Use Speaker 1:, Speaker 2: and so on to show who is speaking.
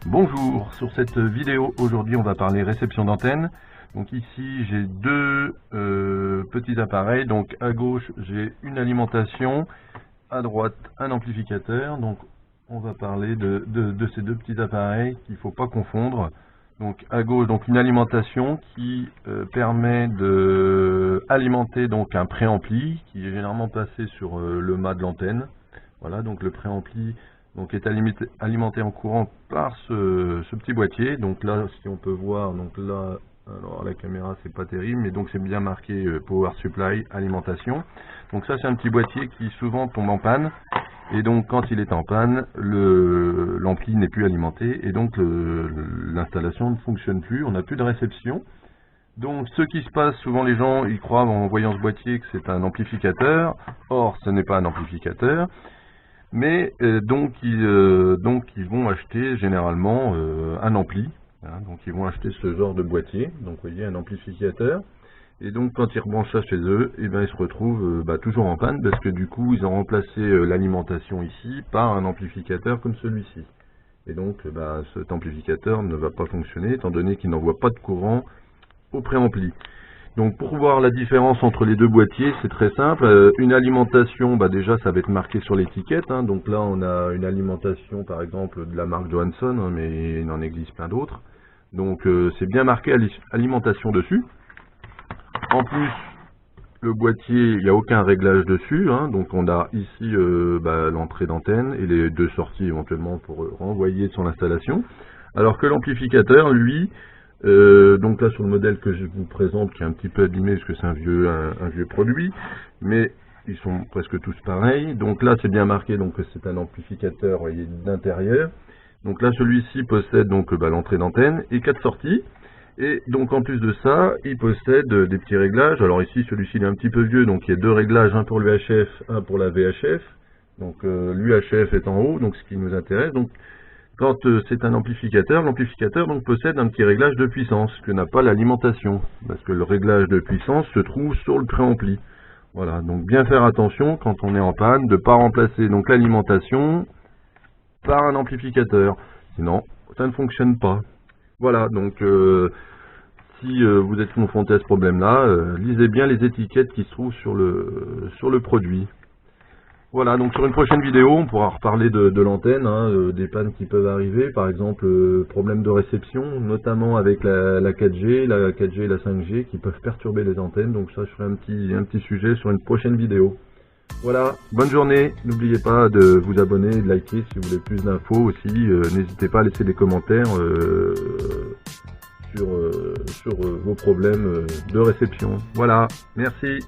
Speaker 1: Bonjour, sur cette vidéo aujourd'hui on va parler réception d'antenne. Donc ici j'ai deux petits appareils, donc à gauche j'ai une alimentation, à droite un amplificateur. Donc on va parler de ces deux petits appareils qu'il ne faut pas confondre. Donc à gauche donc une alimentation qui permet de alimenter donc un préampli qui est généralement placé sur le mât de l'antenne. Voilà, donc le préampli donc est alimenté en courant par ce petit boîtier. Donc là, si on peut voir, donc là, alors la caméra c'est pas terrible, mais donc c'est bien marqué Power Supply Alimentation. Donc ça c'est un petit boîtier qui souvent tombe en panne, et donc quand il est en panne, l'ampli n'est plus alimenté, et donc l'installation ne fonctionne plus, on n'a plus de réception. Donc ce qui se passe, souvent les gens ils croient en voyant ce boîtier que c'est un amplificateur. Or ce n'est pas un amplificateur. Mais donc ils vont acheter généralement un ampli, hein, donc ils vont acheter ce genre de boîtier, donc vous voyez un amplificateur, et donc quand ils rebranchent ça chez eux, et bien ils se retrouvent toujours en panne, parce que du coup ils ont remplacé l'alimentation ici par un amplificateur comme celui-ci. Et donc cet amplificateur ne va pas fonctionner étant donné qu'il n'envoie pas de courant au préampli. Donc pour voir la différence entre les deux boîtiers, c'est très simple. Une alimentation, déjà ça va être marqué sur l'étiquette, hein. Donc là on a une alimentation par exemple de la marque Johansson, hein, mais il en existe plein d'autres. Donc c'est bien marqué alimentation dessus. En plus, le boîtier, il n'y a aucun réglage dessus, hein. Donc on a ici l'entrée d'antenne et les deux sorties éventuellement pour renvoyer son installation. Alors que l'amplificateur, lui, donc là sur le modèle que je vous présente qui est un petit peu abîmé parce que c'est un vieux produit, mais ils sont presque tous pareils. Donc là c'est bien marqué donc que c'est un amplificateur, voyez, d'intérieur. Donc là celui-ci possède donc l'entrée d'antenne et 4 sorties, et donc en plus de ça il possède des petits réglages. Alors ici celui-ci il est un petit peu vieux, donc il y a deux réglages, un pour l'UHF, un pour la VHF. Donc l'UHF est en haut, donc ce qui nous intéresse. Donc quand c'est un amplificateur, l'amplificateur donc possède un petit réglage de puissance que n'a pas l'alimentation, parce que le réglage de puissance se trouve sur le préampli. Voilà, donc bien faire attention quand on est en panne de ne pas remplacer donc l'alimentation par un amplificateur, sinon ça ne fonctionne pas. Voilà, donc si vous êtes confronté à ce problème-là, lisez bien les étiquettes qui se trouvent sur le produit. Voilà, donc sur une prochaine vidéo, on pourra reparler de l'antenne, hein, des pannes qui peuvent arriver, par exemple problème de réception, notamment avec la 4G, la 4G et la 5G qui peuvent perturber les antennes. Donc ça, je ferai un petit sujet sur une prochaine vidéo. Voilà, bonne journée, n'oubliez pas de vous abonner et de liker si vous voulez plus d'infos aussi. N'hésitez pas à laisser des commentaires sur vos problèmes de réception. Voilà, merci.